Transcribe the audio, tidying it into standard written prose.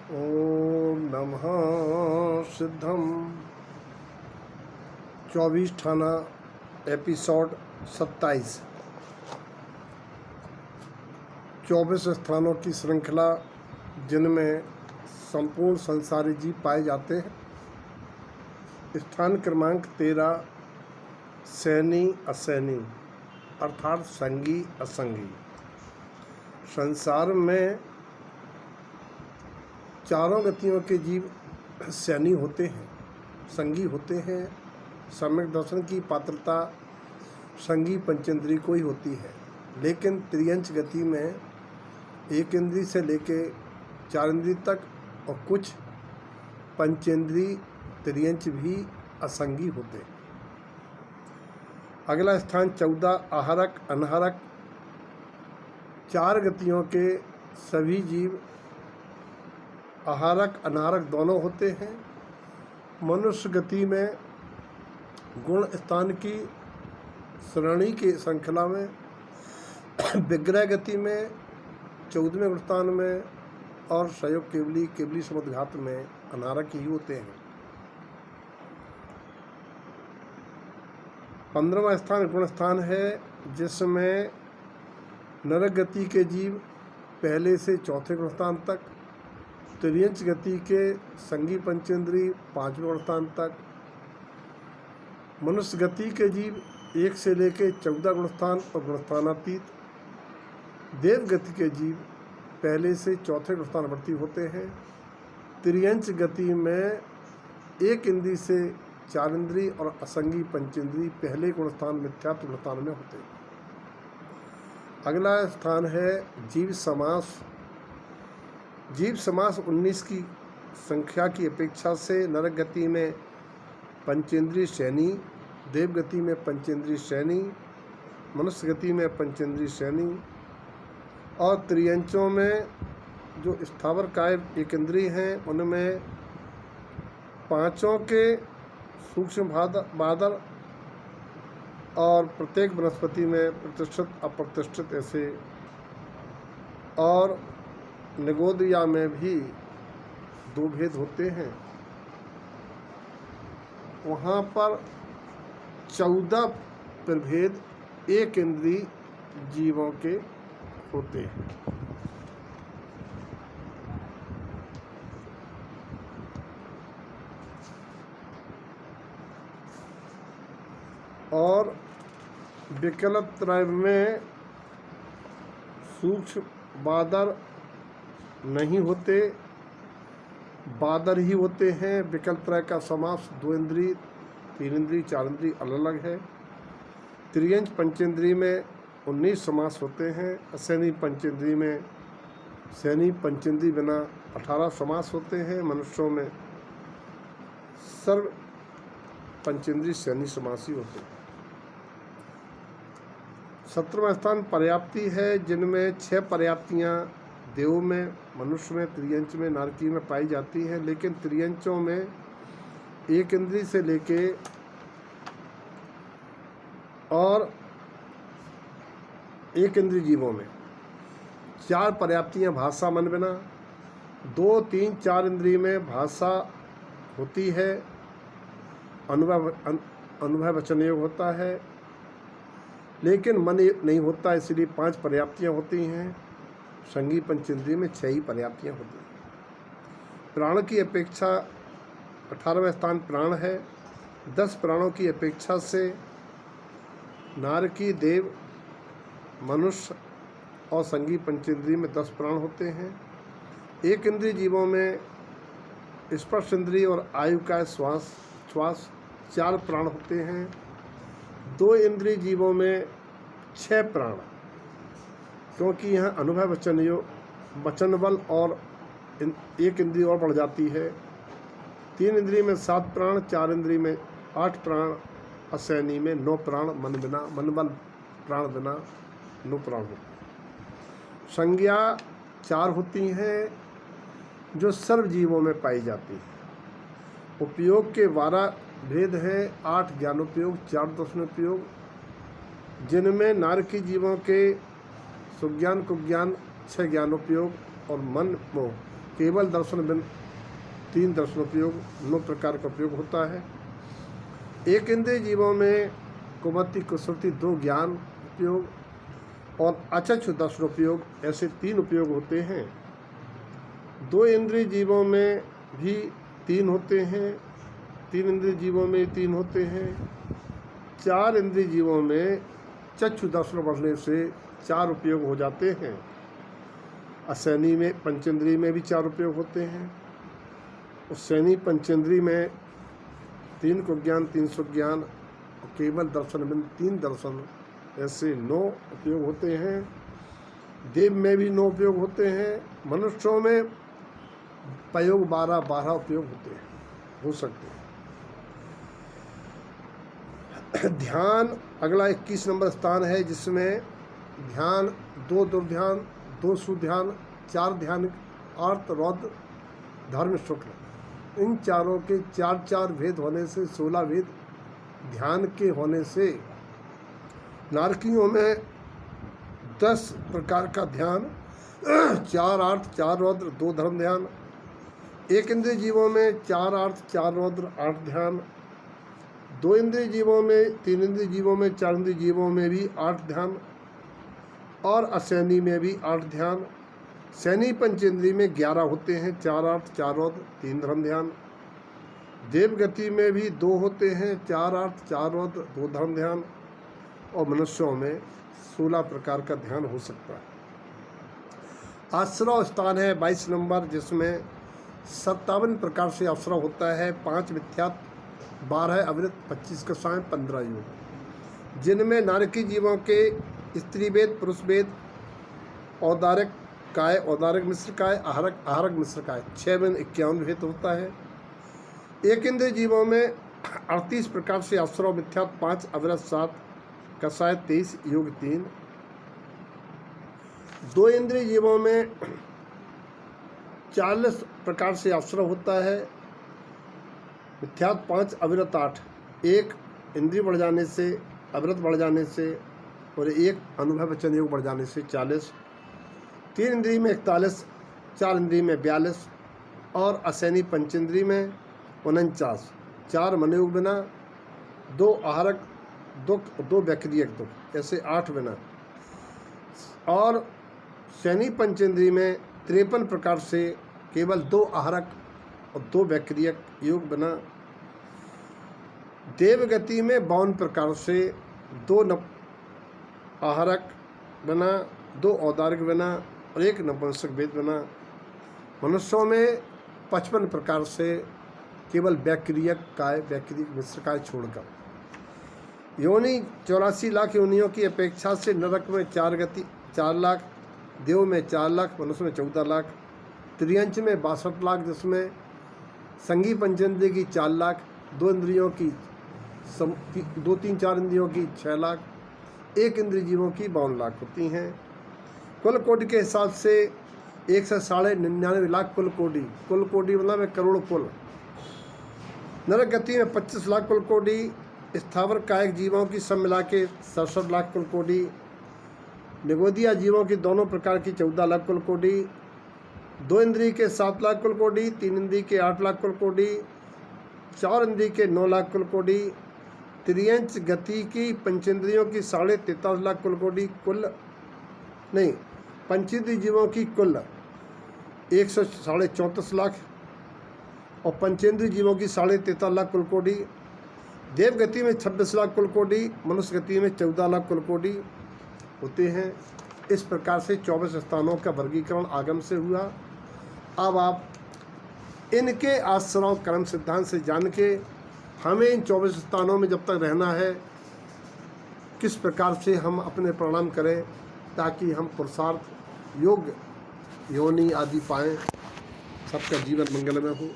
ओम नमः सिद्धम 24 ठाना एपिसोड 27 24 स्थानों की श्रृंखला जिनमें संपूर्ण संसारी जीव पाए जाते हैं। स्थान क्रमांक 13 सैनी असैनी अर्थात संगी असंगी। संसार में चारों गतियों के जीव सैनी होते हैं, संगी होते हैं। सम्यक दर्शन की पात्रता संगी पंचेंद्री को ही होती है, लेकिन त्रियंच गति में एक इंद्री से लेके 4 इंद्री तक और कुछ पंचेंद्री त्रियंच भी असंगी होते हैं। अगला स्थान 14 आहारक अनाहारक। 4 गतियों के सभी जीव आहारक अनाहारक दोनों होते हैं। मनुष्य गति में गुण स्थान की श्रेणी के श्रृंखला में विग्रह गति में 14वें गुण स्थान में और संयोग केवली समुद्घात में अनाहारक ही होते हैं। 15वां स्थान गुण स्थान है, जिसमें नरक गति के जीव पहले से चौथे गुण स्थान तक, त्रियंच गति के संगी पंचेंद्री 5वें गुण स्थान तक, मनुष्य गति के जीव 1 से लेकर 14 गुण स्थान और गुणस्थानातीत, देव गति के जीव पहले से चौथे गुण स्थानवर्ती होते हैं। त्रियंच गति में 1 इंद्री से 4 इंद्री और असंगी पंचेंद्री पहले गुण स्थान मिथ्यात्व गुण स्थान में होते हैं। अगला स्थान है जीव समास। जीव समास 19 की संख्या की अपेक्षा से नरक गति में पंचेंद्री सैनी, देव गति में पंचेंद्री सैनी, मनुष्य गति में पंचेंद्री सैनी और त्रियंचों में जो स्थावर काय एक इंद्री हैं उनमें 5 के सूक्ष्म बादल और प्रत्येक वनस्पति में प्रतिष्ठित अप्रतिष्ठित ऐसे, और निगोदिया में भी 2 भेद होते हैं। वहाँ पर 14 प्रभेद एक इंद्री जीवों के होते हैं। और विकल्प त्रय में सूक्ष्म बादल नहीं होते, बादल ही होते हैं। विकल्प त्रय का समास 2 इंद्री 3 इंद्री 4 इंद्री अलग अलग है। त्रियंच पंचेंद्री में 19 समास होते हैं। असैनी पंचेंद्री में सैनी पंचेंद्री बिना 18 समास होते हैं। मनुष्यों में सर्व पंचेंद्री सैनी समास ही होते हैं। 17वां स्थान पर्याप्ति है, जिनमें 6 पर्याप्तियाँ देव में, मनुष्य में, त्रियंच में, नारकी में पाई जाती है। लेकिन त्रियंचों में 1 इंद्री से लेके और 1 इंद्री जीवों में 4 पर्याप्तियाँ भाषा मन बिना, 2, 3, 4 इंद्री में भाषा होती है, अनुभव वचन योग होता है, लेकिन मन नहीं होता, इसलिए 5 पर्याप्तियाँ होती हैं। संगी पंचेंद्रिय में 6 ही पर्याप्तियाँ होती हैं। प्राण की अपेक्षा 18वां स्थान प्राण है। 10 प्राणों की अपेक्षा से नारकी, देव, मनुष्य और संगी पंचेंद्रिय में 10 प्राण होते हैं। 1 इंद्रिय जीवों में स्पर्श इंद्रिय और आयु का श्वास 4 प्राण होते हैं। 2 इंद्रिय जीवों में 6 प्राण, क्योंकि यहाँ अनुभव वचन बल और 1 इंद्रिय और बढ़ जाती है। 3 इंद्रिय में 7 प्राण, 4 इंद्रिय में 8 प्राण, असैनी में 9 प्राण, मन बल प्राण बिना 9 प्राण होते हैं। संज्ञा 4 होती हैं जो सर्व जीवों में पाई जाती है। उपयोग के 12 भेद हैं। 8 ज्ञानोपयोग, 4 दर्शनोपयोग, जिनमें नारकी जीवों के सुज्ञान कुज्ञान 6 ज्ञानोपयोग और मन मोह केवल दर्शन बिन 3 दर्शनोपयोग 9 प्रकार का उपयोग होता है। एक इंद्रिय जीवों में कुमति कुश्रुति 2 ज्ञान उपयोग और अचक्षु दर्शनोपयोग ऐसे 3 उपयोग होते हैं। 2 इंद्रिय जीवों में भी 3 होते हैं, 3 इंद्रिय जीवों में 3 होते हैं। 4 इंद्रिय जीवों में चक्षु दर्शन बढ़ने से 4 उपयोग हो जाते हैं। असैनी में पंचेंद्रिय में भी 4 उपयोग होते हैं। उस सैनी पंचेंद्रिय में 3 को ज्ञान 300 ज्ञान और केवल दर्शन बिन 3 दर्शन ऐसे 9 उपयोग होते हैं। देव में भी 9 उपयोग होते हैं। मनुष्यों में प्रयोग 12 उपयोग होते हैं, हो सकते हैं। ध्यान अगला 21 नंबर स्थान है, जिसमें ध्यान 2 दुर्ध्यान 2 सुध्यान 4 ध्यान अर्थ रौद्र धर्म शुक्ल, इन चारों के 4 भेद होने से 16 भेद ध्यान के होने से नारकियों में 10 प्रकार का ध्यान 4 अर्थ 4 रौद्र 2 धर्म ध्यान। एक इंद्रिय जीवों में 4 अर्थ 4 रौद्र 8 ध्यान। 2 इंद्रिय जीवों में 3 इंद्रिय जीवों में 4 इंद्रिय जीवों में भी 8 ध्यान और असैनी में भी 8 ध्यान। सैनी पंचेंद्रिय में 11 होते हैं, 4 अर्थ 4 रौद्र 3 धर्म ध्यान। देवगति में भी 2 होते हैं, 4 अर्थ 4 रौद्र 2 धर्म ध्यान। और मनुष्यों में 16 प्रकार का ध्यान हो सकता है। आश्रव स्थान है 22 नंबर, जिसमें 57 प्रकार से आश्रव होता है। 5 मिथ्यात्व 12 अवृत 25 कषाय 15 योग, जिनमें नारकी जीवों के स्त्री वेद पुरुष वेद औदारिक काय औदारिक मिश्र काय आहारक मिश्र काय 6 में 51 भेद होता है। एक इंद्रिय जीवों में 38 प्रकार से आश्रव मिथ्यात्व 5 अवृत 7 कषाय 23 योग 3। 2 इंद्रिय जीवों में 40 प्रकार से आश्रव होता है। मिथ्यात्व 5 अविरत 8, 1 इंद्रिय बढ़ जाने से अविरत बढ़ जाने से और 1 अनुभव वचन योग बढ़ जाने से 40। 3 इंद्रिय में 41, 4 इंद्रिय में 42 और असैनी पंचेंद्रिय में 49, 4 मनोयोग बिना 2 आहारक दुख 2 वैक्रियक दुख ऐसे 8 बिना। और सैनी पंचेंद्रिय में 53 प्रकार से केवल 2 आहारक और 2 वैक्रियक योग बना। देवगति में 52 प्रकार से 2 आहारक बना, 2 औदारिक बना और 1 नपुंसक वेद बना। मनुष्यों में 55 प्रकार से केवल वैक्रियक काय वैक्रियक मिश्र काय छोड़कर। योनि 84 लाख योनियों की अपेक्षा से नरक में 4 लाख, देव में 4 लाख, मनुष्य में 14 लाख, त्रियंच में 62 लाख, जिसमें संगी पंचेंद्रिय की 4 लाख, 2 इंद्रियों की 2 3 4 इंद्रियों की 6 लाख, 1 इंद्रिय जीवों की 52 लाख होती हैं। कुल कोटि के हिसाब से 1 से 99.5 लाख कुल कोटि मतलब है करोड़ कुल। नरक गति में 25 लाख कुल कोटि, स्थावर कायिक जीवों की सब मिला के 67 लाख कुल कोटि, निगोदिया जीवों की दोनों प्रकार की 14 लाख कुल कोटि, 2 इंद्रिय के 7 लाख कुल कोटि, 3 इंद्रिय के 8 लाख कुल कोटि, 4 इंद्रिय के 9 लाख कुल कोटि, त्रियंच गति की पंचेंद्रियों की 43.5 लाख कुल कोटि, कुल नहीं पंचेंद्रिय जीवों की कुल 134 लाख और पंचेंद्रिय जीवों की 43.5 लाख कुल कोटि। देव गति में 26 लाख कुल कोटि, मनुष्य गति में 14 लाख कुल कोटि होते हैं। इस प्रकार से 24 स्थानों का वर्गीकरण आगम से हुआ। अब आप इनके आश्रव कर्म सिद्धांत से जान के हमें इन 24 स्थानों में जब तक रहना है किस प्रकार से हम अपने प्रणाम करें ताकि हम पुरुषार्थ योग योनि आदि पाएँ। सबका जीवन मंगलमय हो।